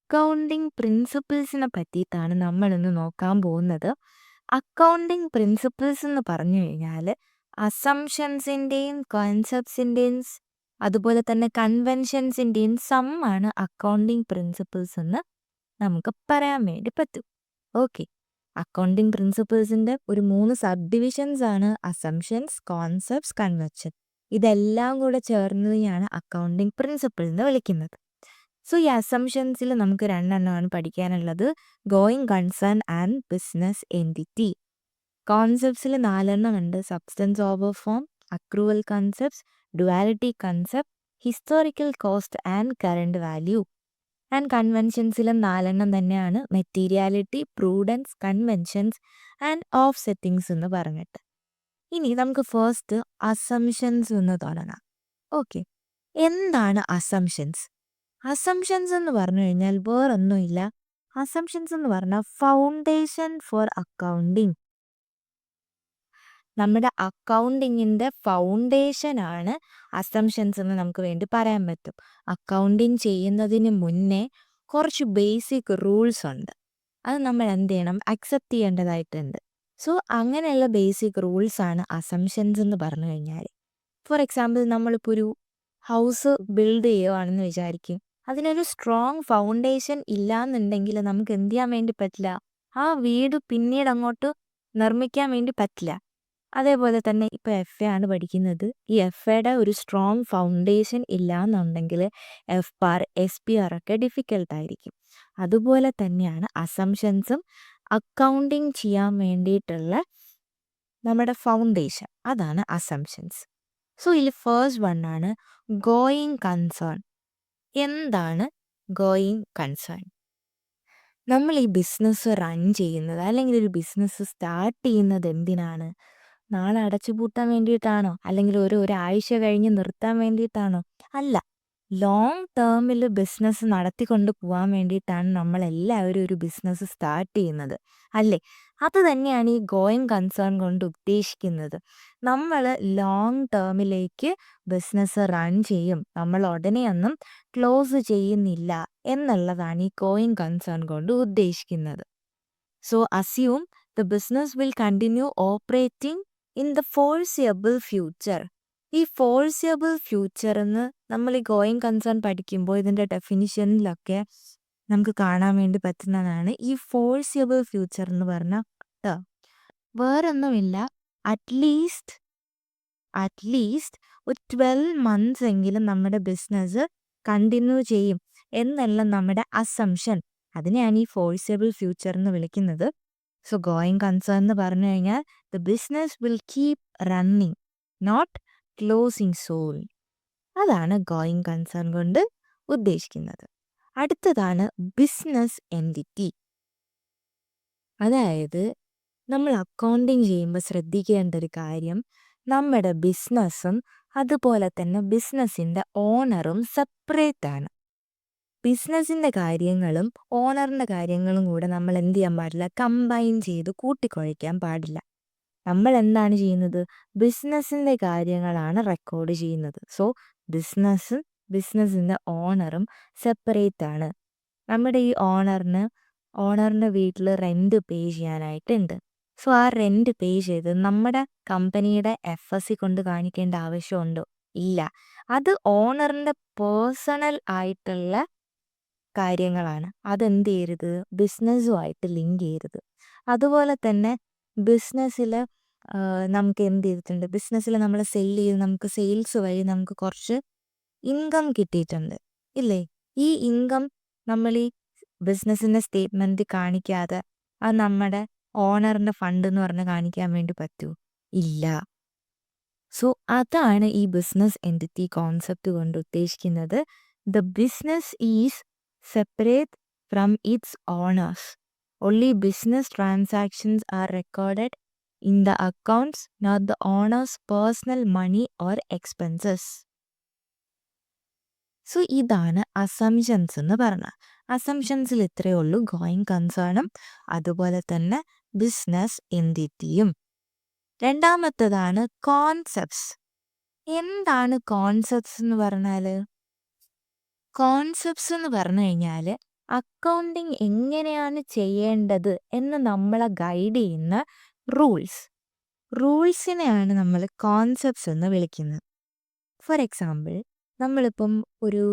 Accounting പ്രിൻസിപ്പിൾസിനെ പറ്റിയിട്ടാണ് നമ്മളിന്ന് നോക്കാൻ പോകുന്നത്. അക്കൗണ്ടിംഗ് പ്രിൻസിപ്പിൾസ് എന്ന് പറഞ്ഞു കഴിഞ്ഞാൽ അസംഷൻസിൻ്റെയും കോൺസെപ്റ്റ്സിൻ്റെയും അതുപോലെ തന്നെ കൺവെൻഷൻസിൻ്റെയും സമ്മാണ് അക്കൗണ്ടിംഗ് പ്രിൻസിപ്പിൾസ് എന്ന് നമുക്ക് പറയാൻ വേണ്ടി പറ്റും. ഓക്കെ, അക്കൗണ്ടിംഗ് പ്രിൻസിപ്പിൾസിൻ്റെ ഒരു 3 സബ് ഡിവിഷൻസ് ആണ് അസംഷൻസ്, കോൺസെപ്റ്റ്സ്, കൺവെൻഷൻ. ഇതെല്ലാം കൂടെ ചേർന്നതിനെയാണ് അക്കൗണ്ടിംഗ് പ്രിൻസിപ്പിൾ എന്ന് വിളിക്കുന്നത്. സോ ഈ അസംഷൻസിൽ നമുക്ക് 2 എണ്ണമാണ് പഠിക്കാനുള്ളത്: going concern and business entity. കോൺസെപ്റ്റ്സിൽ 4 എണ്ണം ഉണ്ട്: substance over form, accrual concepts, duality concept, historical cost and current value. And കൺവെൻഷൻസിലും 4 എണ്ണം തന്നെയാണ്: materiality, prudence, conventions and off settings എന്ന് പറഞ്ഞിട്ട്. ഇനി നമുക്ക് ഫസ്റ്റ് അസംഷൻസ് എന്ന് തുടങ്ങാം. ഓക്കെ, എന്താണ് അസംഷൻസ്? അസംഷൻസ് എന്ന് പറഞ്ഞു കഴിഞ്ഞാൽ വേറൊന്നുമില്ല. അസംഷൻസ് എന്ന് പറഞ്ഞാൽ ഫൗണ്ടേഷൻ ഫോർ അക്കൗണ്ടിങ്. നമ്മുടെ അക്കൗണ്ടിങ്ങിൻ്റെ ഫൗണ്ടേഷനാണ് അസംഷൻസ് എന്ന് നമുക്ക് വേണ്ടി പറയാൻ പറ്റും. അക്കൗണ്ടിങ് ചെയ്യുന്നതിന് മുന്നേ കുറച്ച് ബേസിക് റൂൾസ് ഉണ്ട്. അത് നമ്മൾ എന്ത് ചെയ്യണം? അക്സെപ്റ്റ് ചെയ്യേണ്ടതായിട്ടുണ്ട്. സോ അങ്ങനെയുള്ള ബേസിക് റൂൾസാണ് അസംഷൻസ് എന്ന് പറഞ്ഞു കഴിഞ്ഞാൽ. ഫോർ എക്സാമ്പിൾ, നമ്മളിപ്പോൾ ഒരു ഹൗസ് ബിൽഡ് ചെയ്യുകയാണെന്ന് വിചാരിക്കും. അതിനൊരു സ്ട്രോങ് ഫൗണ്ടേഷൻ ഇല്ലാന്നുണ്ടെങ്കിൽ നമുക്ക് എന്ത് ചെയ്യാൻ വേണ്ടി പറ്റില്ല? ആ വീട് പിന്നീട് അങ്ങോട്ട് നിർമ്മിക്കാൻ വേണ്ടി പറ്റില്ല. അതേപോലെ തന്നെ ഇപ്പോൾ എഫ് എ ആണ് പഠിക്കുന്നത്. ഈ എഫ് എയുടെ ഒരു സ്ട്രോങ് ഫൗണ്ടേഷൻ ഇല്ലാന്നുണ്ടെങ്കിൽ എഫ് പാർ, എസ് പി ആർ ഒക്കെ ഡിഫിക്കൽട്ടായിരിക്കും. അതുപോലെ തന്നെയാണ് അസംഷൻസും. അക്കൗണ്ടിങ് ചെയ്യാൻ വേണ്ടിയിട്ടുള്ള നമ്മുടെ ഫൗണ്ടേഷൻ, അതാണ് അസംഷൻസ്. സോ ഇതിൽ ഫസ്റ്റ് വൺ ആണ് ഗോയിങ് കൺസേൺ. എന്താണ് ഗോയിങ് കൺസേൺ? നമ്മൾ ഈ ബിസിനസ് റൺ ചെയ്യുന്നത് അല്ലെങ്കിൽ ഒരു ബിസിനസ് സ്റ്റാർട്ട് ചെയ്യുന്നത് എന്തിനാണ്? നാളെ അടച്ചുപൂട്ടാൻ വേണ്ടിയിട്ടാണോ? അല്ലെങ്കിൽ ഒരാഴ്ച കഴിഞ്ഞ് നിർത്താൻ വേണ്ടിയിട്ടാണോ? അല്ല, ലോങ് ടേമിൽ ബിസിനസ് നടത്തിക്കൊണ്ട് പോകാൻ വേണ്ടിയിട്ടാണ് നമ്മളെല്ലാവരും ഒരു ബിസിനസ് സ്റ്റാർട്ട് ചെയ്യുന്നത്, അല്ലേ? അത് തന്നെയാണ് ഈ ഗോയിങ് കൺസേൺ കൊണ്ട് ഉദ്ദേശിക്കുന്നത്. നമ്മൾ ലോങ് ടേമിലേക്ക് ബിസിനസ് റൺ ചെയ്യും, നമ്മൾ ഉടനെയൊന്നും ക്ലോസ് ചെയ്യുന്നില്ല എന്നുള്ളതാണ് ഈ ഗോയിങ് കൺസേൺ കൊണ്ട് ഉദ്ദേശിക്കുന്നത്. So assume the business will continue operating in the foreseeable future. ഈ ഫോഴ്സിയബിൾ ഫ്യൂച്ചർ എന്ന് നമ്മൾ ഈ ഗോയിങ് കൺസേൺ പഠിക്കുമ്പോൾ ഇതിൻ്റെ ഡെഫിനിഷനിലൊക്കെ നമുക്ക് കാണാൻ വേണ്ടി പറ്റുന്നതാണ് ഈ ഫോഴ്സിയബിൾ ഫ്യൂച്ചർ എന്ന് പറഞ്ഞാൽ. വേറൊന്നുമില്ല, അറ്റ്ലീസ്റ്റ് ഒരു 12 months എങ്കിലും നമ്മുടെ ബിസിനസ് കണ്ടിന്യൂ ചെയ്യും എന്നുള്ള നമ്മുടെ അസംഷൻ, അതിനെയാണ് ഈ ഫോഴ്സിയബിൾ ഫ്യൂച്ചർ എന്ന് വിളിക്കുന്നത്. സോ ഗോയിങ് കൺസേൺ എന്ന് പറഞ്ഞു കഴിഞ്ഞാൽ the business will keep running, not closing soul. അതാണ് ഗോയിങ് കൺസേൺ കൊണ്ട് ഉദ്ദേശിക്കുന്നത്. അടുത്തതാണ് ബിസിനസ് എൻറ്റിറ്റി. അതായത് നമ്മൾ അക്കൗണ്ടിങ് ചെയ്യുമ്പോൾ ശ്രദ്ധിക്കേണ്ട ഒരു കാര്യം, നമ്മുടെ ബിസിനസ്സും അതുപോലെ തന്നെ ബിസിനസ്സിൻ്റെ ഓണറും സെപ്പറേറ്റ് ആണ്. ബിസിനസ്സിൻ്റെ കാര്യങ്ങളും ഓണറിൻ്റെ കാര്യങ്ങളും കൂടെ നമ്മൾ എന്ത് ചെയ്യാൻ പാടില്ല? കമ്പൈൻ ചെയ്ത് കൂട്ടിക്കുഴയ്ക്കാൻ പാടില്ല. നമ്മൾ എന്താണ് ചെയ്യുന്നത്? ബിസിനസ്സിൻ്റെ കാര്യങ്ങളാണ് റെക്കോർഡ് ചെയ്യുന്നത്. സോ ബിസിനസ്സിൻ്റെ ഓണറും സെപ്പറേറ്റ് ആണ്. നമ്മുടെ ഈ ഓണറിൻ്റെ വീട്ടിൽ റെൻറ്റ് പേ ചെയ്യാനായിട്ടുണ്ട്. സോ ആ റെൻറ്റ് പേ ചെയ്ത് നമ്മുടെ കമ്പനിയുടെ FSC കൊണ്ട് കാണിക്കേണ്ട ആവശ്യമുണ്ടോ? ഇല്ല. അത് ഓണറിൻ്റെ പേഴ്സണൽ ആയിട്ടുള്ള കാര്യങ്ങളാണ്. അതെന്ത് ചെയ്യരുത്? ബിസിനസ്സുമായിട്ട് ലിങ്ക് ചെയ്യരുത്. അതുപോലെ തന്നെ ബിസിനസ്സിൽ നമുക്ക് എന്ത് ചെയ്തിട്ടുണ്ട്? ബിസിനസ്സിൽ നമ്മൾ സെയിൽ ചെയ്ത് നമുക്ക് സെയിൽസ് വഴി നമുക്ക് കുറച്ച് ഇൻകം കിട്ടിയിട്ടുണ്ട്, ഇല്ലേ? ഈ ഇൻകം നമ്മൾ ഈ ബിസിനസ്സിൻ്റെ സ്റ്റേറ്റ്മെൻറ്റ് കാണിക്കാതെ അത് നമ്മുടെ ഓണറിൻ്റെ ഫണ്ട് എന്ന് പറഞ്ഞ് കാണിക്കാൻ വേണ്ടി പറ്റുമോ? ഇല്ല. സോ അതാണ് ഈ ബിസിനസ് എൻറ്റിറ്റി കോൺസെപ്റ്റ് കൊണ്ട് ഉദ്ദേശിക്കുന്നത്. The business is separate from its owners. Only business transactions are recorded in the accounts, not the owner's personal money or expenses. So ഇതാണ് അസംഷൻസ് എന്ന് പറഞ്ഞാൽ. അസംഷൻസിൽ ഇത്രയേ ഉള്ളൂ: ഗോയിങ് കൺസേണും അതുപോലെ തന്നെ ബിസിനസ് എൻറ്റിറ്റിയും. രണ്ടാമത്തതാണ് കോൺസെപ്റ്റ്സ്. എന്താണ് കോൺസെപ്റ്റ്സ് എന്ന് പറഞ്ഞാൽ? കോൺസെപ്റ്റ്സ് എന്ന് പറഞ്ഞു കഴിഞ്ഞാൽ അക്കൗണ്ടിങ് എങ്ങനെയാണ് ചെയ്യേണ്ടത് എന്ന് നമ്മളെ ഗൈഡ് ചെയ്യുന്ന റൂൾസ്. റൂൾസിനെയാണ് നമ്മൾ കോൺസെപ്റ്റ്സ് എന്ന് വിളിക്കുന്നത്. ഫോർ എക്സാമ്പിൾ, നമ്മളിപ്പം ഒരു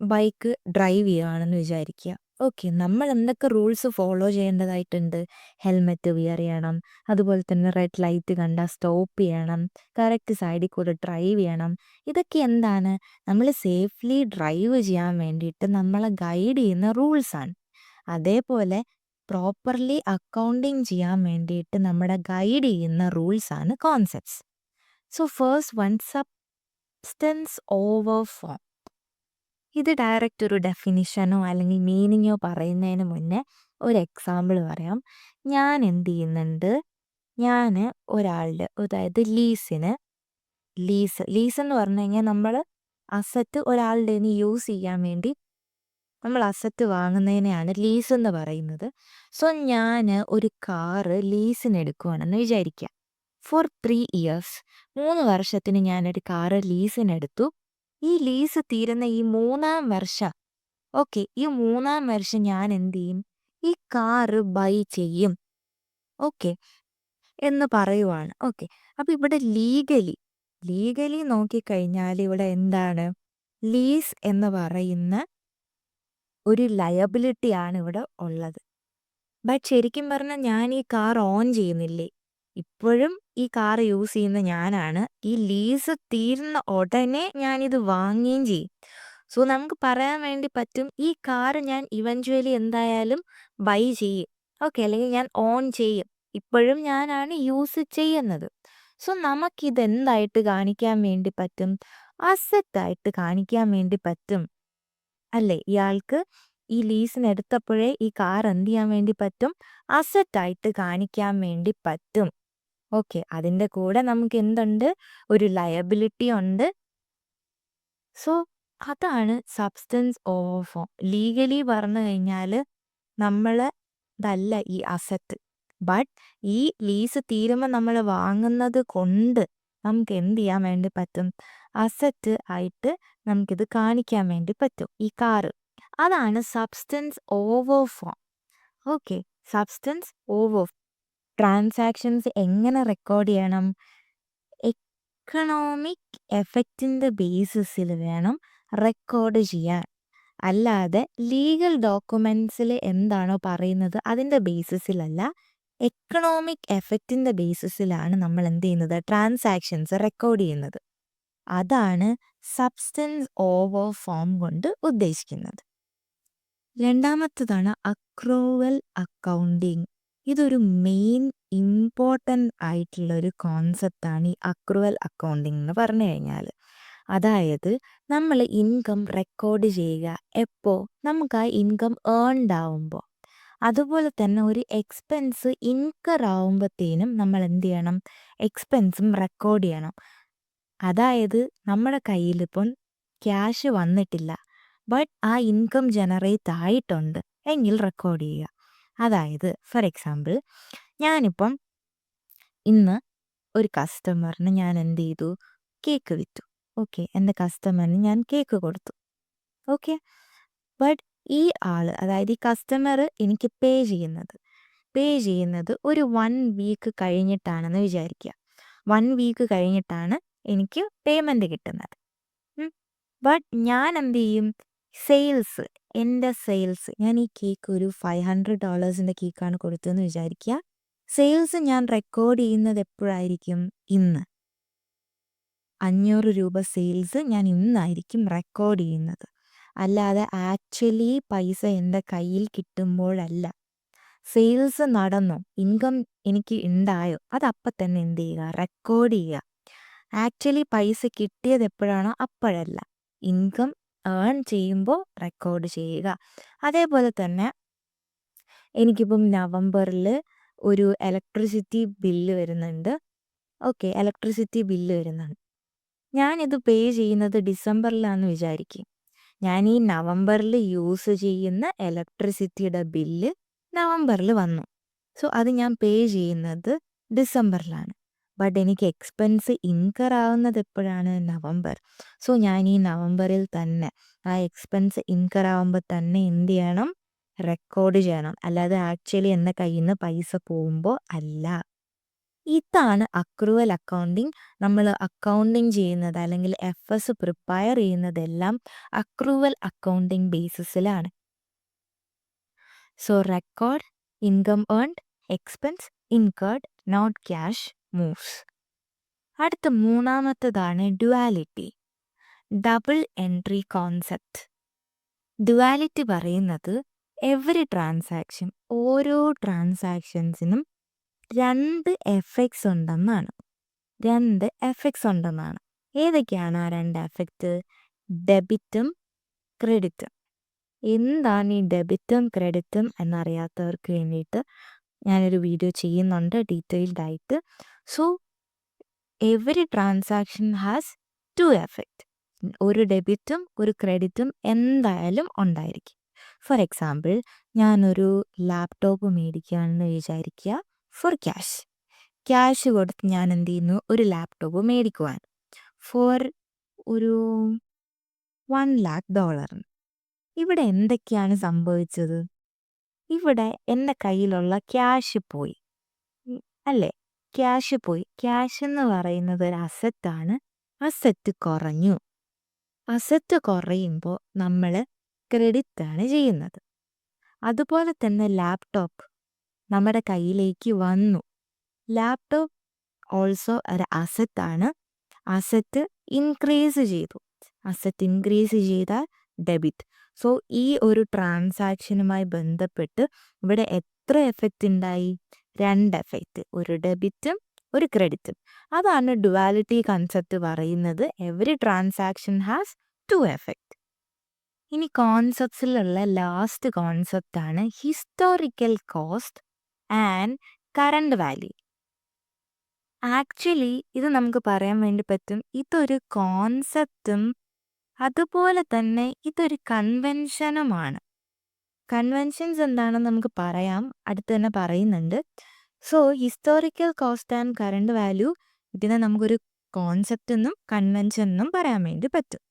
ബൈക്ക് ഡ്രൈവ് ചെയ്യുകയാണെന്ന് വിചാരിക്കുക. ഓക്കെ, നമ്മൾ എന്തൊക്കെ റൂൾസ് ഫോളോ ചെയ്യേണ്ടതായിട്ടുണ്ട്? ഹെൽമെറ്റ് വിയർ ചെയ്യണം, അതുപോലെ തന്നെ റെഡ് ലൈറ്റ് കണ്ടാൽ സ്റ്റോപ്പ് ചെയ്യണം, കറക്റ്റ് സൈഡിൽ കൂടെ ഡ്രൈവ് ചെയ്യണം. ഇതൊക്കെ എന്താണ്? നമ്മൾ സേഫ്ലി ഡ്രൈവ് ചെയ്യാൻ വേണ്ടിയിട്ട് നമ്മളെ ഗൈഡ് ചെയ്യുന്ന റൂൾസാണ്. അതേപോലെ പ്രോപ്പർലി അക്കൗണ്ടിങ് ചെയ്യാൻ വേണ്ടിയിട്ട് നമ്മുടെ ഗൈഡ് ചെയ്യുന്ന റൂൾസാണ് concepts. So first one, substance over form. ഇത് ഡയറക്റ്റ് ഒരു ഡെഫിനിഷനോ അല്ലെങ്കിൽ മീനിങ്ങോ പറയുന്നതിന് മുന്നേ ഒരു എക്സാമ്പിൾ പറയാം. ഞാൻ എന്ത് ചെയ്യുന്നുണ്ട്? ഞാൻ ഒരാളുടെ, അതായത് ലീസ് എന്ന് പറഞ്ഞു കഴിഞ്ഞാൽ നമ്മൾ അസറ്റ് ഒരാളുടെ നിന്ന് യൂസ് ചെയ്യാൻ വേണ്ടി നമ്മൾ അസറ്റ് വാങ്ങുന്നതിനെയാണ് ലീസ് എന്ന് പറയുന്നത്. സോ ഞാൻ ഒരു കാറ് ലീസിന് എടുക്കുകയാണെന്ന് വിചാരിക്കുക. ഫോർ 3 years, 3 വർഷത്തിന് ഞാനൊരു കാറ് ലീസിനെടുത്തു. ഈ ലീസ് തീരുന്ന ഈ 3-ാം വർഷം, ഓക്കെ, ഈ 3-ാം വർഷം ഞാൻ എന്ത് ചെയ്യും? ഈ കാറ് ബൈ ചെയ്യും. ഓക്കെ എന്ന് പറയുവാണ്. ഓക്കെ, അപ്പൊ ഇവിടെ ലീഗലി നോക്കിക്കഴിഞ്ഞാൽ ഇവിടെ എന്താണ്? ലീസ് എന്ന് പറയുന്ന ഒരു ലയബിലിറ്റി ആണ് ഇവിടെ ഉള്ളത്. ബട്ട് ശരിക്കും പറഞ്ഞാൽ ഞാൻ ഈ കാർ ഓൺ ചെയ്യുന്നില്ലേ? ഇപ്പോഴും ഈ കാർ യൂസ് ചെയ്യുന്ന ഞാനാണ്. ഈ ലീസ് തീരുന്ന ഉടനെ ഞാനിത് വാങ്ങുകയും ചെയ്യും. സോ നമുക്ക് പറയാൻ വേണ്ടി പറ്റും, ഈ കാർ ഞാൻ ഇവഞ്ച്വലി എന്തായാലും ബൈ ചെയ്യും. ഓക്കെ, അല്ലെങ്കിൽ ഞാൻ ഓൺ ചെയ്യും. ഇപ്പോഴും ഞാനാണ് യൂസ് ചെയ്യുന്നത്. സോ നമുക്കിതെന്തായിട്ട് കാണിക്കാൻ വേണ്ടി പറ്റും? അസറ്റായിട്ട് കാണിക്കാൻ വേണ്ടി പറ്റും അല്ലേ? ഇയാൾക്ക് ഈ ലീസിന് എടുത്തപ്പോഴേ ഈ കാർ എന്ത് ചെയ്യാൻ വേണ്ടി പറ്റും? അസറ്റായിട്ട് കാണിക്കാൻ വേണ്ടി പറ്റും. ഓക്കെ, അതിൻ്റെ കൂടെ നമുക്ക് എന്തുണ്ട്? ഒരു ലയബിലിറ്റി ഉണ്ട്. സോ അതാണ് സബ്സ്റ്റൻസ് ഓവർ ഫോം. ലീഗലി പറഞ്ഞു കഴിഞ്ഞാൽ നമ്മളതല്ല ഈ അസറ്റ്. ബട്ട് ഈ ലീസ് തീരുമ്പോൾ നമ്മൾ വാങ്ങുന്നത് കൊണ്ട് നമുക്ക് എന്ത് ചെയ്യാൻ വേണ്ടി പറ്റും? അസറ്റ് ആയിട്ട് നമുക്കിത് കാണിക്കാൻ വേണ്ടി പറ്റും, ഈ കാറ്. അതാണ് substance over form. Okay, substance over. Transactions എങ്ങനെ റെക്കോർഡ് ചെയ്യണം? എക്കണോമിക് എഫക്റ്റിൻ്റെ ബേസിസിൽ വേണം റെക്കോർഡ് ചെയ്യാൻ. അല്ലാതെ ലീഗൽ ഡോക്യുമെൻറ്റ്സിൽ എന്താണോ പറയുന്നത് അതിൻ്റെ ബേസിസിലല്ല, എക്കണോമിക് എഫക്റ്റിൻ്റെ ബേസിസിലാണ് നമ്മൾ എന്ത് ചെയ്യുന്നത്? ട്രാൻസാക്ഷൻസ് റെക്കോർഡ് ചെയ്യുന്നത്. അതാണ് സബ്സ്റ്റൻസ് ഓവർ ഫോം കൊണ്ട് ഉദ്ദേശിക്കുന്നത്. രണ്ടാമത്തതാണ് അക്രൂവൽ അക്കൗണ്ടിങ്. ഇതൊരു മെയിൻ ഇമ്പോർട്ടൻ്റ് ആയിട്ടുള്ള ഒരു കോൺസെപ്റ്റാണ് ഈ അക്രൂവൽ അക്കൗണ്ടിങ് എന്ന് പറഞ്ഞു കഴിഞ്ഞാൽ. അതായത് നമ്മൾ ഇൻകം റെക്കോർഡ് ചെയ്യുക എപ്പോൾ? നമുക്ക് ആ ഇൻകം ഏൺഡ് ആവുമ്പോൾ. അതുപോലെ തന്നെ ഒരു എക്സ്പെൻസ് ഇൻകർ ആവുമ്പോഴത്തേനും നമ്മൾ എന്ത് ചെയ്യണം? എക്സ്പെൻസും റെക്കോർഡ് ചെയ്യണം. അതായത് നമ്മുടെ കയ്യിലിപ്പം ക്യാഷ് വന്നിട്ടില്ല, ബട്ട് ആ ഇൻകം ജനറേറ്റ് ആയിട്ടുണ്ട് എങ്കിൽ റെക്കോർഡ് ചെയ്യുക. അതായത് ഫോർ എക്സാമ്പിൾ, ഞാനിപ്പം ഇന്ന് ഒരു കസ്റ്റമറിന് ഞാൻ എന്ത് ചെയ്തു? കേക്ക് വിറ്റു. ഓക്കെ, എൻ്റെ കസ്റ്റമറിന് ഞാൻ കേക്ക് കൊടുത്തു. ഓക്കെ, ബട്ട് ഈ ആൾ, അതായത് ഈ കസ്റ്റമർ എനിക്ക് പേ ചെയ്യുന്നത് ഒരു 1 വീക്ക് കഴിഞ്ഞിട്ടാണെന്ന് വിചാരിക്കുക. 1 വീക്ക് കഴിഞ്ഞിട്ടാണ് എനിക്ക് പേയ്മെൻറ്റ് കിട്ടുന്നത്. ബട്ട് ഞാൻ എന്ത് ചെയ്യും? എൻ്റെ സെയിൽസ്, ഞാൻ ഈ കേക്ക് ഒരു $500 കേക്കാണ് കൊടുത്തതെന്ന് വിചാരിക്കുക. സെയിൽസ് ഞാൻ റെക്കോർഡ് ചെയ്യുന്നത് എപ്പോഴായിരിക്കും? ഇന്ന്. 500 രൂപ സെയിൽസ് ഞാൻ ഇന്നായിരിക്കും റെക്കോർഡ് ചെയ്യുന്നത്. അല്ലാതെ ആക്ച്വലി പൈസ എൻ്റെ കയ്യിൽ കിട്ടുമ്പോഴല്ല. സെയിൽസ് നടന്നോ, ഇൻകം എനിക്ക് ഉണ്ടായോ, അതപ്പം തന്നെ എന്ത് ചെയ്യുക? റെക്കോർഡ് ചെയ്യുക. ആക്ച്വലി പൈസ കിട്ടിയത് എപ്പോഴാണോ അപ്പോഴല്ല, ഇൻകം ഏൺ ചെയ്യുമ്പോൾ റെക്കോർഡ് ചെയ്യുക. അതേപോലെ തന്നെ എനിക്കിപ്പം നവംബറിൽ ഒരു ഇലക്ട്രിസിറ്റി ബില്ല് വരുന്നുണ്ട്. ഓക്കെ, ഇലക്ട്രിസിറ്റി ബില്ല് വരുന്നുണ്ട്. ഞാനിത് പേ ചെയ്യുന്നത് ഡിസംബറിലാണെന്ന് വിചാരിക്കും. ഞാൻ ഈ നവംബറിൽ യൂസ് ചെയ്യുന്ന ഇലക്ട്രിസിറ്റിയുടെ ബില്ല് നവംബറിൽ വന്നു. സോ അത് ഞാൻ പേ ചെയ്യുന്നത് ഡിസംബറിലാണ്. ബട്ട് എനിക്ക് എക്സ്പെൻസ് ഇൻകർ ആവുന്നത് എപ്പോഴാണ്? നവംബർ. സോ ഞാൻ ഈ നവംബറിൽ തന്നെ ആ എക്സ്പെൻസ് ഇൻകർ ആവുമ്പോൾ തന്നെ എന്ത് ചെയ്യണം? റെക്കോർഡ് ചെയ്യണം. അല്ലാതെ ആക്ച്വലി എൻ്റെ കയ്യിൽ നിന്ന് പൈസ പോകുമ്പോൾ അല്ല. ഇതാണ് അക്രൂവൽ അക്കൗണ്ടിങ്. നമ്മൾ അക്കൗണ്ടിങ് ചെയ്യുന്നത് അല്ലെങ്കിൽ എഫ് പ്രിപ്പയർ ചെയ്യുന്നതെല്ലാം അക്രൂവൽ അക്കൗണ്ടിങ് ബേസിസിലാണ്. So record, income earned, expense incurred, not cash moves. അടുത്ത മൂന്നാമത്തതാണ് duality, double entry concept. Duality പറയുന്നത് എവറി ട്രാൻസാക്ഷൻ, ഓരോ ട്രാൻസാക്ഷൻസിനും 2 എഫക്ട്സ് ഉണ്ടെന്നാണ്. 2 എഫക്ട്സ് ഉണ്ടെന്നാണ്. ഏതൊക്കെയാണ് ആ 2 എഫക്റ്റ്? ഡെബിറ്റും ക്രെഡിറ്റും. എന്താണ് ഈ ഡെബിറ്റും ക്രെഡിറ്റും എന്നറിയാത്തവർക്ക് വേണ്ടിയിട്ട് ഞാനൊരു വീഡിയോ ചെയ്യുന്നുണ്ട് ഡീറ്റെയിൽഡ് ആയിട്ട്. So every transaction has 2 effect. ഒരു ഡെബിറ്റും ഒരു ക്രെഡിറ്റും എന്തായാലും ഉണ്ടായിരിക്കും. ഫോർ എക്സാമ്പിൾ, ഞാനൊരു ലാപ്ടോപ്പ് മേടിക്കുകയാണെന്ന് വിചാരിക്കുക ഫോർ ക്യാഷ്. ക്യാഷ് കൊടുത്ത് ഞാൻ എന്ത് ചെയ്യുന്നു? ഒരു ലാപ്ടോപ്പ് മേടിക്കുവാൻ ഫോർ ഒരു $1,00,000. ഇവിടെ എന്തൊക്കെയാണ് സംഭവിച്ചത്? ഇവിടെ എൻ്റെ കയ്യിലുള്ള ക്യാഷ് പോയി, അല്ലേ? ക്യാഷ് പോയി. ക്യാഷ് എന്ന് പറയുന്നത് ഒരു അസറ്റാണ്. അസറ്റ് കുറഞ്ഞു. അസറ്റ് കുറയുമ്പോൾ നമ്മൾ ക്രെഡിറ്റാണ് ചെയ്യുന്നത്. അതുപോലെ തന്നെ ലാപ്ടോപ്പ് നമ്മുടെ കയ്യിലേക്ക് വന്നു. ലാപ്ടോപ്പ് ഓൾസോ ഒരു അസറ്റാണ്. അസറ്റ് ഇൻക്രീസ് ചെയ്തു. അസറ്റ് ഇൻക്രീസ് ചെയ്താൽ ഡെബിറ്റ്. സോ ഈ ഒരു ട്രാൻസാക്ഷനുമായി ബന്ധപ്പെട്ട് ഇവിടെ എത്ര എഫക്റ്റ് ഉണ്ടായി? 2 എഫക്റ്റ്, ഒരു ഡെബിറ്റും ഒരു ക്രെഡിറ്റും. അതാണ് ഡ്യുവാലിറ്റി കൺസെപ്റ്റ് പറയുന്നത്. Every transaction has 2 effect. ഇനി കോൺസെപ്റ്റ്സിലുള്ള ലാസ്റ്റ് കോൺസെപ്റ്റാണ് historical cost and current value. Actually ഇത് നമുക്ക് പറയാൻ വേണ്ടി പറ്റും, ഇതൊരു കോൺസെപ്റ്റും അതുപോലെ തന്നെ ഇതൊരു കൺവെൻഷനുമാണ്. കൺവെൻഷൻസ് എന്താണെന്ന് നമുക്ക് പറയാം, അടുത്ത് തന്നെ പറയുന്നുണ്ട്. So historical cost and current value, ഇതിനെ നമുക്കൊരു കോൺസെപ്റ്റ് എന്നും കൺവെൻഷൻ എന്നും പറയാൻ വേണ്ടി പറ്റും.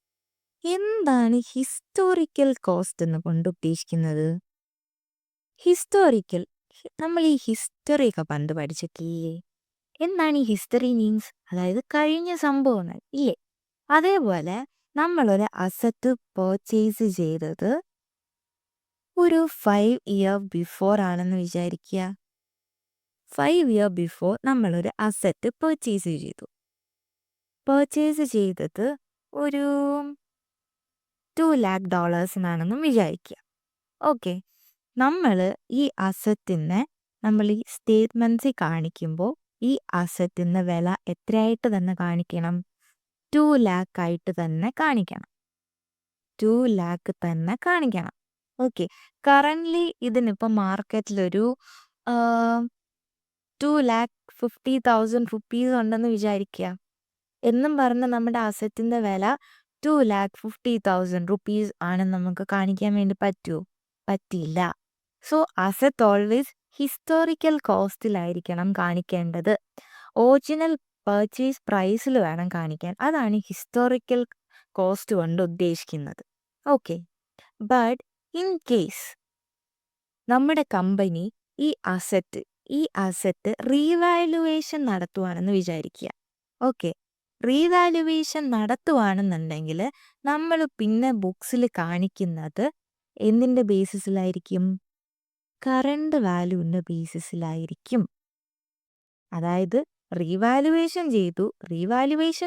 എന്താണ് ഹിസ്റ്റോറിക്കൽ കോസ്റ്റ് എന്ന് കൊണ്ട് ഉദ്ദേശിക്കുന്നത്? ഹിസ്റ്റോറിക്കൽ, നമ്മൾ ഈ ഹിസ്റ്ററി ഒക്കെ പണ്ട് പഠിച്ചിട്ടില്ലേ? എന്താണ് ഈ ഹിസ്റ്ററി മീൻസ്? അതായത് കഴിഞ്ഞ സംഭവങ്ങൾ ഇല്ലേ? അതേപോലെ നമ്മളൊരു അസറ്റ് പർച്ചേസ് ചെയ്തത് ഒരു 5 ഇയർ ബിഫോർ ആണെന്ന് വിചാരിക്കുക. 5 ഇയർ ബിഫോർ നമ്മളൊരു അസറ്റ് പർച്ചേസ് ചെയ്തു. പർച്ചേസ് ചെയ്തത് ഒരു $2,00,000 വിചാരിക്കുക. ഓക്കെ, നമ്മൾ ഈ അസറ്റിനെ നമ്മൾ ഈ സ്റ്റേറ്റ്മെൻറ്റ്സിൽ കാണിക്കുമ്പോൾ ഈ അസറ്റിൻ്റെ വില എത്രയായിട്ട് തന്നെ കാണിക്കണം? 2 lakh ആയിട്ട് തന്നെ കാണിക്കണം. 2 lakh തന്നെ കാണിക്കണം. ഓക്കെ, കറൻ്റ്ലി ഇതിനിപ്പോൾ മാർക്കറ്റിലൊരു 2,50,000 റുപ്പീസ് ഉണ്ടെന്ന് വിചാരിക്കുക. എന്നും പറഞ്ഞ് നമ്മുടെ അസറ്റിൻ്റെ വില 2,50,000 റുപ്പീസ് ആണെന്ന് നമുക്ക് കാണിക്കാൻ വേണ്ടി പറ്റുമോ? പറ്റില്ല. സോ അസറ്റ് ഓൾവേസ് ഹിസ്റ്റോറിക്കൽ കോസ്റ്റിലായിരിക്കണം കാണിക്കേണ്ടത്. ഒറിജിനൽ പർച്ചേസ് പ്രൈസിൽ വേണം കാണിക്കാൻ. അതാണ് ഹിസ്റ്റോറിക്കൽ കോസ്റ്റ് കൊണ്ട് ഉദ്ദേശിക്കുന്നത്. ഓക്കെ, ബട്ട് ഇൻ കേസ് നമ്മുടെ കമ്പനി ഈ അസറ്റ് റീവാലുവേഷൻ നടത്തുവാണെന്ന് വിചാരിക്കുക. ഓക്കെ, റീവാലുവേഷൻ നടത്തുവാണെന്നുണ്ടെങ്കിൽ നമ്മൾ പിന്നെ ബുക്സിൽ കാണിക്കുന്നത് എന്തിൻ്റെ ബേസിസിലായിരിക്കും? കറണ്ട് വാല്യൂവിൻ്റെ ബേസിസിലായിരിക്കും. അതായത് റീവാലുവേഷൻ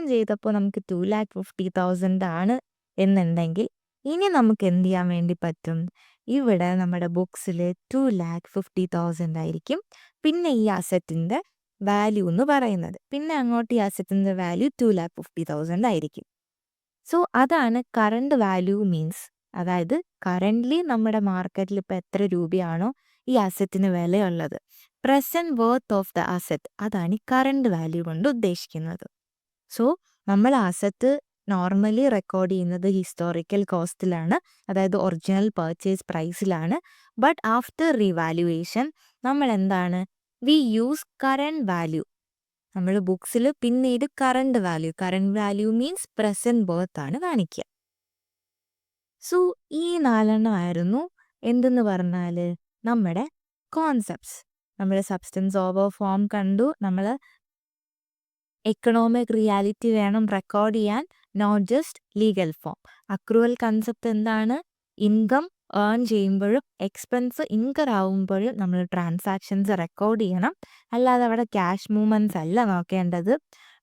ചെയ്തപ്പോൾ നമുക്ക് 2,50,000 ആണ് എന്നുണ്ടെങ്കിൽ ഇനി നമുക്ക് എന്ത് ചെയ്യാൻ വേണ്ടി പറ്റും? ഇവിടെ നമ്മുടെ ബുക്സിൽ 2,50,000 ആയിരിക്കും പിന്നെ ഈ അസറ്റിൻ്റെ വാല്യൂ എന്ന് പറയുന്നത്. പിന്നെ അങ്ങോട്ട് ഈ അസറ്റിൻ്റെ വാല്യൂ 2,50,000 ആയിരിക്കും. സോ അതാണ് കറണ്ട് വാല്യൂ മീൻസ്. അതായത് കറൻ്റ്ലി നമ്മുടെ മാർക്കറ്റിൽ ഇപ്പോൾ എത്ര രൂപയാണോ ഈ അസറ്റിന് വിലയുള്ളത്, present worth of the asset, അതാണ് ഈ കറണ്ട് വാല്യൂ കൊണ്ട് ഉദ്ദേശിക്കുന്നത്. സോ നമ്മൾ അസറ്റ് നോർമലി റെക്കോർഡ് ചെയ്യുന്നത് ഹിസ്റ്റോറിക്കൽ കോസ്റ്റിലാണ്, അതായത് ഒറിജിനൽ പർച്ചേസ് പ്രൈസിലാണ്. ബട്ട് ആഫ്റ്റർ റീവാലുവേഷൻ നമ്മൾ എന്താണ്? We use current value. നമ്മൾ ബുക്സിൽ പിന്നീട് current value means present worth ആണ് കാണിക്കുക. സോ ഈ 4 ആയിരുന്നു എന്തെന്ന് പറഞ്ഞാൽ നമ്മുടെ കോൺസെപ്റ്റ്സ്. നമ്മൾ സബ്സ്റ്റൻസ് ഓവർ ഫോം കണ്ടു, നമ്മൾ എക്കണോമിക് റിയാലിറ്റി വേണം റെക്കോർഡ് ചെയ്യാൻ, not just legal form. Accrual concept എന്താണ്? ഇൻകം ഏൺ ചെയ്യുമ്പോഴും എക്സ്പെൻസ് ഇൻകർ ആവുമ്പോഴും നമ്മൾ ട്രാൻസാക്ഷൻസ് റെക്കോർഡ് ചെയ്യണം, അല്ലാതെ അവിടെ ക്യാഷ് മൂവ്മെൻറ്റ്സ് അല്ല നോക്കേണ്ടത്.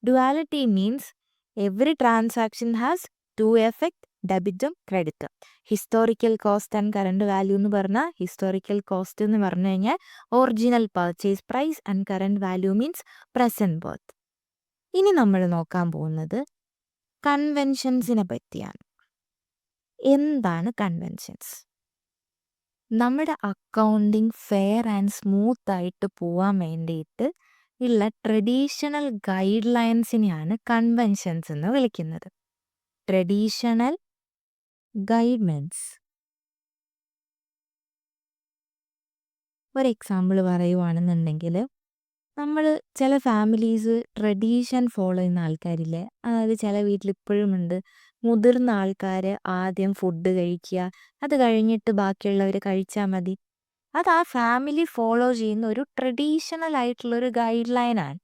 Duality means every transaction has two effect, ഡെബിറ്റും ക്രെഡിറ്റും. Historical cost and current value എന്ന് പറഞ്ഞാൽ, ഹിസ്റ്റോറിക്കൽ കോസ്റ്റ് എന്ന് പറഞ്ഞു കഴിഞ്ഞാൽ original purchase price and current value means present worth. ഇനി നമ്മൾ നോക്കാൻ പോകുന്നത് കൺവെൻഷൻസിനെ പറ്റിയാണ്. എന്താണ് കൺവെൻഷൻസ്? നമ്മുടെ അക്കൗണ്ടിങ് ഫെയർ ആൻഡ് സ്മൂത്ത് ആയിട്ട് പോവാൻ വേണ്ടിയിട്ട് ഉള്ള ട്രഡീഷണൽ ഗൈഡ് ലൈൻസിനെയാണ് കൺവെൻഷൻസ് എന്ന് വിളിക്കുന്നത്. Traditional guidelines. ഒരു എക്സാമ്പിൾ പറയുവാണെന്നുണ്ടെങ്കിൽ, നമ്മൾ ചില ഫാമിലീസ് ട്രഡീഷൻ ഫോളോ ചെയ്യുന്ന ആൾക്കാരില്ലേ, അതായത് ചില വീട്ടിൽ ഇപ്പോഴും ഉണ്ട്, മുതിർന്ന ആൾക്കാർ ആദ്യം ഫുഡ് കഴിക്കുക, അത് കഴിഞ്ഞിട്ട് ബാക്കിയുള്ളവർ കഴിച്ചാൽ മതി. അത് ആ ഫാമിലി ഫോളോ ചെയ്യുന്ന ഒരു ട്രഡീഷണൽ ആയിട്ടുള്ളൊരു ഗൈഡ് ലൈനാണ്.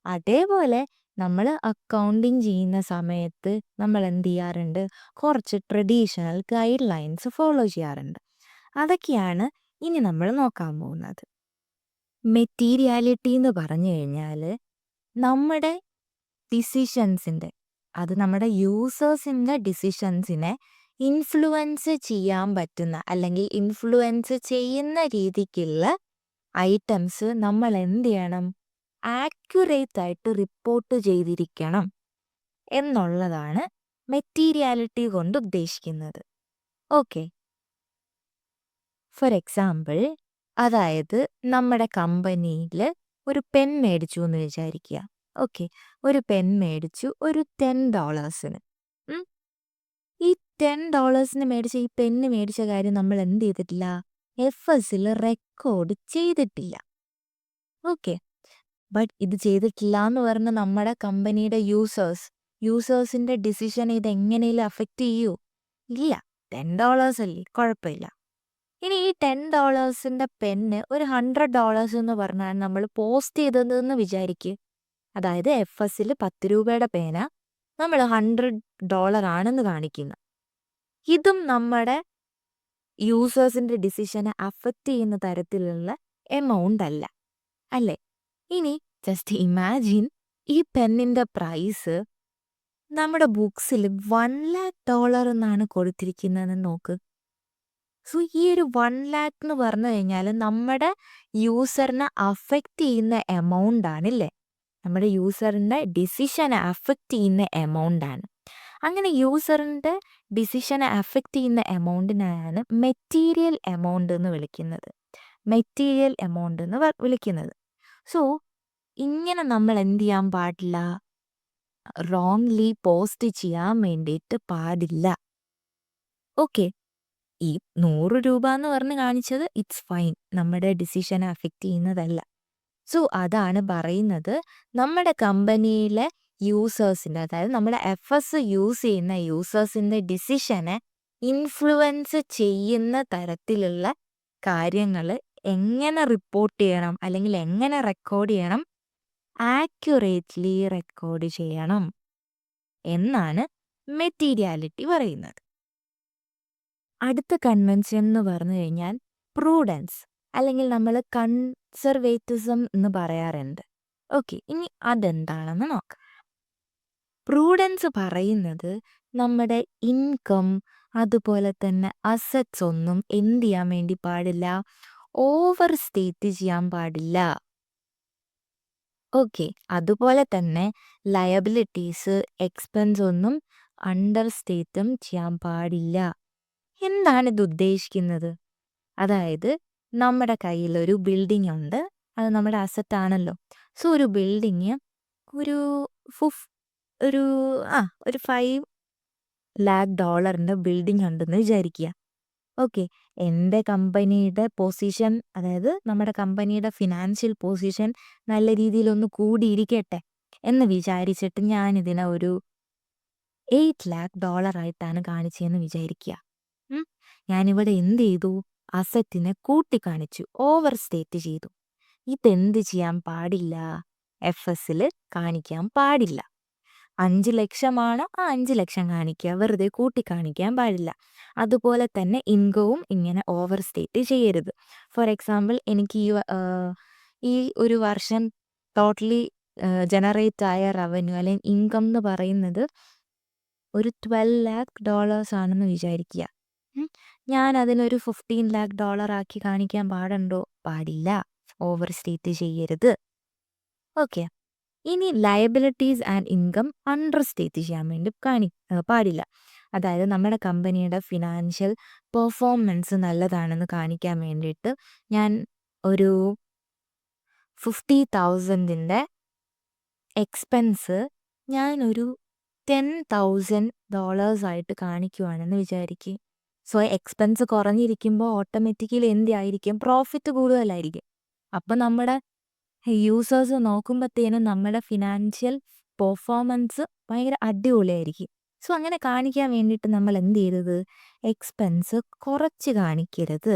അതേപോലെ നമ്മൾ അക്കൗണ്ടിങ് ചെയ്യുന്ന സമയത്ത് നമ്മൾ എന്ത് ചെയ്യാറുണ്ട്? കുറച്ച് ട്രഡീഷണൽ ഗൈഡ് ലൈൻസ് ഫോളോ ചെയ്യാറുണ്ട്. അതൊക്കെയാണ് ഇനി നമ്മൾ നോക്കാൻ പോകുന്നത്. മെറ്റീരിയാലിറ്റി എന്ന് പറഞ്ഞു കഴിഞ്ഞാൽ നമ്മുടെ ഡിസിഷൻസിൻ്റെ, അത് നമ്മുടെ യൂസേഴ്സിൻ്റെ ഡിസിഷൻസിനെ ഇൻഫ്ലുവൻസ് ചെയ്യാൻ പറ്റുന്ന അല്ലെങ്കിൽ ഇൻഫ്ലുവൻസ് ചെയ്യുന്ന രീതിക്കുള്ള ഐറ്റംസ് നമ്മൾ എന്ത് ചെയ്യണം? ആക്യുറേറ്റ് ആയിട്ട് റിപ്പോർട്ട് ചെയ്തിരിക്കണം എന്നുള്ളതാണ് മെറ്റീരിയാലിറ്റി കൊണ്ട് ഉദ്ദേശിക്കുന്നത്. ഓക്കെ, ഫോർ എക്സാമ്പിൾ, അതായത് നമ്മുടെ കമ്പനിയിൽ ഒരു പെൻ മേടിച്ചു എന്ന് വിചാരിക്കുക. ഓക്കെ, ഒരു പെൻ മേടിച്ചു ഒരു $10. ഈ $10 മേടിച്ച ഈ പെന്ന് മേടിച്ച കാര്യം നമ്മൾ എന്ത് ചെയ്തിട്ടില്ല? FSൽ റെക്കോർഡ് ചെയ്തിട്ടില്ല. ഓക്കെ, ബട്ട് ഇത് ചെയ്തിട്ടില്ല എന്ന് പറഞ്ഞ് നമ്മുടെ കമ്പനിയുടെ യൂസേഴ്സിൻ്റെ ഡിസിഷൻ ഇത് എങ്ങനെയും അഫക്റ്റ് ചെയ്യൂ? ഇല്ല. $10 അല്ലേ, കുഴപ്പമില്ല. ഇനി ഈ $10 പെന്ന് ഒരു $100 എന്ന് പറഞ്ഞാൽ നമ്മൾ പോസ്റ്റ് ചെയ്തതെന്ന് വിചാരിക്കുക. അതായത് FSൽ 10 രൂപയുടെ പേന നമ്മൾ $100 ആണെന്ന് കാണിക്കുന്നു. ഇതും നമ്മുടെ യൂസേഴ്സിൻ്റെ ഡിസിഷനെ അഫക്റ്റ് ചെയ്യുന്ന തരത്തിലുള്ള എമൗണ്ട് അല്ല, അല്ലേ? ഇനി ജസ്റ്റ് ഇമാജിൻ ഈ പെന്നിൻ്റെ പ്രൈസ് നമ്മുടെ ബുക്സിൽ $1,00,000 എന്നാണ് കൊടുത്തിരിക്കുന്നതെന്ന് നോക്ക്. സോ ഈ ഒരു 1,00,000 എന്ന് പറഞ്ഞു കഴിഞ്ഞാൽ നമ്മുടെ യൂസറിനെ അഫക്റ്റ് ചെയ്യുന്ന എമൗണ്ട് ആണില്ലേ, നമ്മുടെ യൂസറിൻ്റെ ഡിസിഷനെ അഫക്റ്റ് ചെയ്യുന്ന എമൗണ്ട് ആണ്. അങ്ങനെ യൂസറിൻ്റെ ഡിസിഷനെ അഫക്റ്റ് ചെയ്യുന്ന എമൗണ്ടിനാണ് മെറ്റീരിയൽ എമൗണ്ട് എന്ന് വിളിക്കുന്നത്. സോ ഇങ്ങനെ നമ്മൾ എന്ത് ചെയ്യാൻ പാടില്ല? റോങ്ലി പോസ്റ്റ് ചെയ്യാൻ വേണ്ടിയിട്ട് പാടില്ല. ഓക്കെ, ഈ 100 രൂപ എന്ന് പറഞ്ഞ് കാണിച്ചത് ഇറ്റ്സ് ഫൈൻ, നമ്മുടെ ഡിസിഷനെ അഫക്റ്റ് ചെയ്യുന്നതല്ല. സോ അതാണ് പറയുന്നത്, നമ്മുടെ കമ്പനിയിലെ യൂസേഴ്സിൻ്റെ, അതായത് നമ്മുടെ FS യൂസ് ചെയ്യുന്ന യൂസേഴ്സിൻ്റെ ഡിസിഷനെ ഇൻഫ്ലുവൻസ് ചെയ്യുന്ന തരത്തിലുള്ള കാര്യങ്ങൾ എങ്ങനെ റിപ്പോർട്ട് ചെയ്യണം അല്ലെങ്കിൽ എങ്ങനെ റെക്കോർഡ് ചെയ്യണം? ആക്യുറേറ്റ്ലി റെക്കോർഡ് ചെയ്യണം എന്നാണ് മെറ്റീരിയാലിറ്റി പറയുന്നത്. അടുത്ത കൺവെൻഷൻ എന്ന് പറഞ്ഞു കഴിഞ്ഞാൽ പ്രൂഡൻസ്, അല്ലെങ്കിൽ നമ്മൾ കൺസർവേറ്റിസം എന്ന് പറയാറുണ്ട്. ഓക്കെ, ഇനി അതെന്താണെന്ന് നോക്കാം. പ്രൂഡൻസ് പറയുന്നത് നമ്മുടെ ഇൻകം അതുപോലെ തന്നെ അസറ്റ്സ് ഒന്നും എന്ത് ചെയ്യാൻ വേണ്ടി പാടില്ല? ഓവർ സ്റ്റേറ്റ് ചെയ്യാൻ പാടില്ല. ഓക്കെ, അതുപോലെ തന്നെ ലയബിലിറ്റീസ്, എക്സ്പെൻസ് ഒന്നും അണ്ടർ സ്റ്റേറ്റും ചെയ്യാൻ പാടില്ല. എന്താണിത് ഉദ്ദേശിക്കുന്നത്? അതായത് നമ്മുടെ കയ്യിലൊരു ബിൽഡിംഗ് ഉണ്ട്, അത് നമ്മുടെ അസറ്റ് ആണല്ലോ. സോ ഒരു ബിൽഡിങ് ഒരു ഒരു $5 lakh ബിൽഡിംഗ് ഉണ്ടെന്ന് വിചാരിക്കുക. ഓക്കെ, എൻ്റെ കമ്പനിയുടെ പൊസിഷൻ, അതായത് നമ്മുടെ കമ്പനിയുടെ ഫിനാൻഷ്യൽ പൊസിഷൻ നല്ല രീതിയിലൊന്ന് കൂടിയിരിക്കട്ടെ. എന്ന് വിചാരിച്ചിട്ട് ഞാനിതിനെ ഒരു $8 lakh ആയിട്ടാണ് കാണിച്ചതെന്ന് വിചാരിക്കുക. ഉം. ഞാനിവിടെ എന്ത് ചെയ്തു? അസറ്റിനെ കൂട്ടിക്കാണിച്ചു, ഓവർ സ്റ്റേറ്റ് ചെയ്തു. ഇതെന്ത് ചെയ്യാൻ പാടില്ല? FSൽ കാണിക്കാൻ പാടില്ല. 5 ലക്ഷമാണ്, ആ 5 ലക്ഷം കാണിക്കുക, വെറുതെ കൂട്ടി കാണിക്കാൻ പാടില്ല. അതുപോലെ തന്നെ ഇൻകവും ഇങ്ങനെ ഓവർ സ്റ്റേറ്റ് ചെയ്യരുത്. ഫോർ എക്സാമ്പിൾ എനിക്ക് ഈ ഒരു വർഷം ടോട്ടലി ജനറേറ്റ് ആയ റവന്യൂ അല്ലെങ്കിൽ ഇൻകം എന്ന് പറയുന്നത് ഒരു $12 lakh ആണെന്ന് വിചാരിക്കുക. ഞാൻ അതിനൊരു $15 lakh ആക്കി കാണിക്കാൻ പാടുണ്ടോ? പാടില്ല. ഓവർ സ്റ്റേറ്റ് ചെയ്യരുത്. ഓക്കെ. ഇനി liabilities and income under state ചെയ്യാൻ വേണ്ടി പാടില്ല. അതായത് നമ്മുടെ കമ്പനിയുടെ ഫിനാൻഷ്യൽ പെർഫോമൻസ് നല്ലതാണെന്ന് കാണിക്കാൻ വേണ്ടിയിട്ട് ഞാൻ ഒരു 50,000ൻ്റെ എക്സ്പെൻസ് ഞാനൊരു $10,000 ആയിട്ട് കാണിക്കുവാണെന്ന് വിചാരിക്കുക. സോ എക്സ്പെൻസ് കുറഞ്ഞിരിക്കുമ്പോൾ ഓട്ടോമാറ്റിക്കലി എന്തായിരിക്കും? പ്രോഫിറ്റ് കൂടുതലായിരിക്കും. അപ്പം നമ്മുടെ യൂസേഴ്സ് നോക്കുമ്പോഴത്തേനും നമ്മുടെ ഫിനാൻഷ്യൽ പെർഫോമൻസ് ഭയങ്കര അടിപൊളിയായിരിക്കും. സോ അങ്ങനെ കാണിക്കാൻ വേണ്ടിയിട്ട് നമ്മൾ എന്ത് ചെയ്തത്? എക്സ്പെൻസ് കുറച്ച് കാണിക്കരുത്,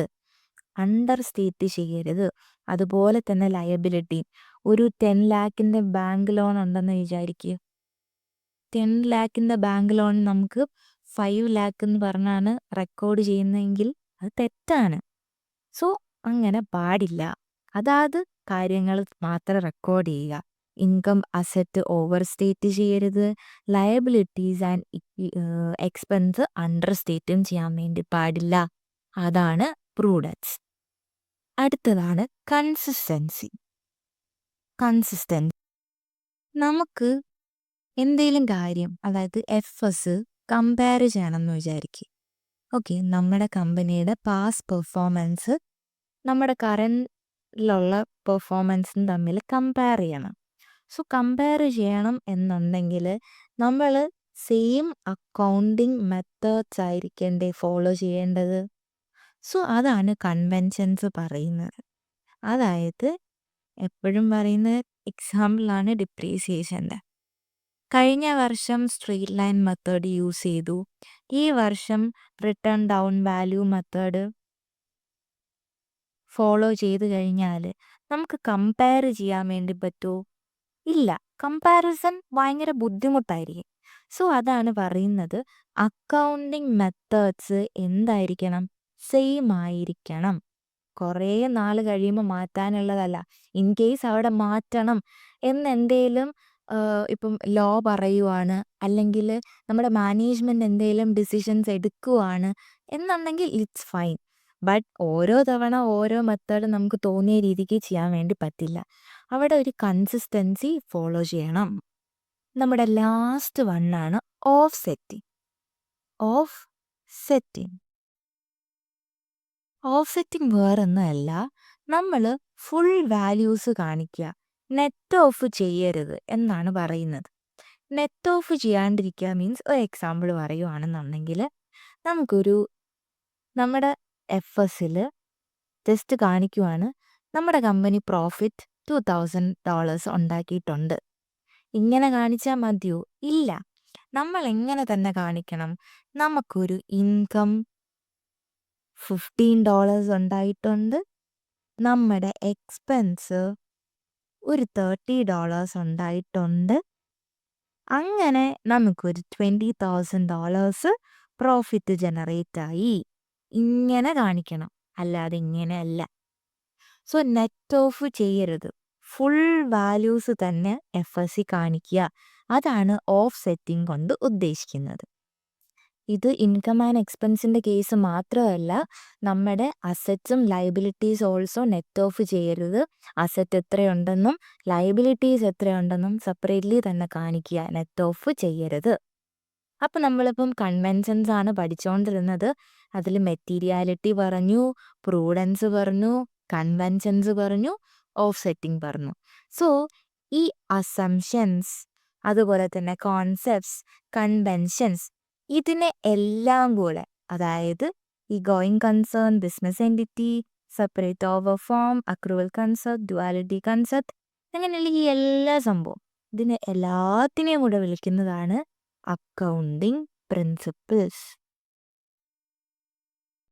അണ്ടർ സ്റ്റേറ്റ് ചെയ്യരുത്. അതുപോലെ തന്നെ ലയബിലിറ്റി, ഒരു 10 lakhൻ്റെ ബാങ്ക് ലോൺ ഉണ്ടെന്ന് വിചാരിക്കുക. 10 lakhൻ്റെ ബാങ്ക് ലോൺ നമുക്ക് 5 lakh എന്ന് പറഞ്ഞാണ് റെക്കോർഡ് ചെയ്യുന്നതെങ്കിൽ അത് തെറ്റാണ്. സോ അങ്ങനെ പാടില്ല. അതാത് കാര്യങ്ങൾ മാത്രം റെക്കോർഡ് ചെയ്യുക. ഇൻകം അസറ്റ് ഓവർ സ്റ്റേറ്റ് ചെയ്യരുത്. ലയബിലിറ്റീസ് ആൻഡ് എക്സ്പെൻസ് അണ്ടർ സ്റ്റേറ്റും ചെയ്യാൻ വേണ്ടി പാടില്ല. അതാണ് പ്രൂഡൻസ്. അടുത്തതാണ് കൺസിസ്റ്റൻസി. നമുക്ക് എന്തെങ്കിലും കാര്യം, അതായത് FS കമ്പയർ ചെയ്യണമെന്ന് വിചാരിക്കുക. ഓക്കെ, നമ്മുടെ കമ്പനിയുടെ പാസ്റ്റ് പെർഫോമൻസ് നമ്മുടെ കറൻറ്റിലുള്ള പെർഫോമൻസും തമ്മിൽ കമ്പയർ ചെയ്യണം. സോ കമ്പയർ ചെയ്യണം എന്നുണ്ടെങ്കിൽ നമ്മൾ സെയിം അക്കൗണ്ടിങ് മെത്തേഡ്സ് ആയിരിക്കണ്ടേ ഫോളോ ചെയ്യേണ്ടത്? സോ അതാണ് കൺവെൻഷൻസ് പറയുന്നത്. അതായത് എപ്പോഴും പറയുന്ന എക്സാമ്പിളാണ് ഡിപ്രീസിയേഷൻ്റെ. കഴിഞ്ഞ വർഷം സ്ട്രെയിറ്റ് ലൈൻ മെത്തേഡ് യൂസ് ചെയ്തു, ഈ വർഷം return down value method follow ചെയ്ത് കഴിഞ്ഞാൽ നമുക്ക് കമ്പയർ ചെയ്യാൻ വേണ്ടി പറ്റുമോ? ഇല്ല. കമ്പാരിസൺ ഭയങ്കര ബുദ്ധിമുട്ടായിരിക്കും. സോ അതാണ് പറയുന്നത്, അക്കൗണ്ടിങ് മെത്തേഡ്സ് എന്തായിരിക്കണം? സെയിം ആയിരിക്കണം. കുറേ നാൾ കഴിയുമ്പോൾ മാറ്റാനുള്ളതല്ല. ഇൻ കേസ് അവിടെ മാറ്റണം എന്നെന്തേലും ഇപ്പം ലോ പറയുവാണ്, അല്ലെങ്കിൽ നമ്മുടെ മാനേജ്മെൻറ്റ് എന്തെങ്കിലും ഡിസിഷൻസ് എടുക്കുവാണ് എന്നുണ്ടെങ്കിൽ ഇറ്റ്സ് ഫൈൻ. ബട്ട് ഓരോ തവണ ഓരോ മെത്തേഡ് നമുക്ക് തോന്നിയ രീതിക്ക് ചെയ്യാൻ വേണ്ടി പറ്റില്ല. അവിടെ ഒരു കൺസിസ്റ്റൻസി ഫോളോ ചെയ്യണം. നമ്മുടെ ലാസ്റ്റ് വണ്ണാണ് ഓഫ് സെറ്റിംഗ്. ഓഫ് സെറ്റിംഗ് വേറൊന്നുമല്ല, നമ്മൾ ഫുൾ വാല്യൂസ് കാണിക്കുക, നെറ്റ് ഓഫ് ചെയ്യരുത് എന്നാണ് പറയുന്നത്. നെറ്റ് ഓഫ് ചെയ്യാണ്ടിരിക്കുക മീൻസ്, ഒരു എക്സാമ്പിൾ പറയുവാണെന്നുണ്ടെങ്കിൽ നമുക്കൊരു നമ്മുടെ FSൽ ജസ്റ്റ് കാണിക്കുവാണ്, നമ്മുടെ കമ്പനി പ്രോഫിറ്റ് $2,000 ഉണ്ടാക്കിയിട്ടുണ്ട്. ഇങ്ങനെ കാണിച്ചാൽ മതിയോ? ഇല്ല. നമ്മൾ എങ്ങനെ തന്നെ കാണിക്കണം? നമുക്കൊരു ഇൻകം $15 ഉണ്ടായിട്ടുണ്ട്, നമ്മുടെ എക്സ്പെൻസ് ഒരു $30 ഉണ്ടായിട്ടുണ്ട്, അങ്ങനെ നമുക്കൊരു $20,000 പ്രോഫിറ്റ് ജനറേറ്റ് ആയി. ഇങ്ങനെ കാണിക്കണം, അല്ലാതെ ഇങ്ങനെയല്ല. സോ നെറ്റ് ഓഫ് ചെയ്യരുത്, ഫുൾ വാല്യൂസ് തന്നെ FS കാണിക്കുക. അതാണ് ഓഫ് സെറ്റിംഗ് കൊണ്ട് ഉദ്ദേശിക്കുന്നത്. ഇത് ഇൻകം ആൻഡ് എക്സ്പെൻസിൻ്റെ കേസ് മാത്രമല്ല, നമ്മുടെ അസറ്റ്സും ലയബിലിറ്റീസ് ഓൾസോ നെറ്റ് ഓഫ് ചെയ്യരുത്. അസറ്റ് എത്രയുണ്ടെന്നും ലയബിലിറ്റീസ് എത്രയുണ്ടെന്നും സെപ്പറേറ്റ്ലി തന്നെ കാണിക്കുക, നെറ്റ് ഓഫ് ചെയ്യരുത്. അപ്പം നമ്മളിപ്പം കൺവെൻഷൻസ് ആണ് പഠിച്ചുകൊണ്ടിരുന്നത്. അതിൽ മെറ്റീരിയാലിറ്റി പറഞ്ഞു, പ്രൂഡൻസ് പറഞ്ഞു, കൺവെൻഷൻസ് പറഞ്ഞു, ഓഫ് സെറ്റിംഗ് പറഞ്ഞു. സോ ഈ അസംഷൻസ്, അതുപോലെ തന്നെ കോൺസെപ്റ്റ്സ്, കൺവെൻഷൻസ്, ഇതിനെ എല്ലാം കൂടെ, അതായത് ഈ going concern, business entity, separate over form, accrual concept, duality concept, അങ്ങനെയുള്ള ഈ എല്ലാ സംഭവം ഇതിനെ എല്ലാത്തിനെയും കൂടെ വിളിക്കുന്നതാണ് അക്കൗണ്ടിങ് പ്രിൻസിപ്പിൾസ്.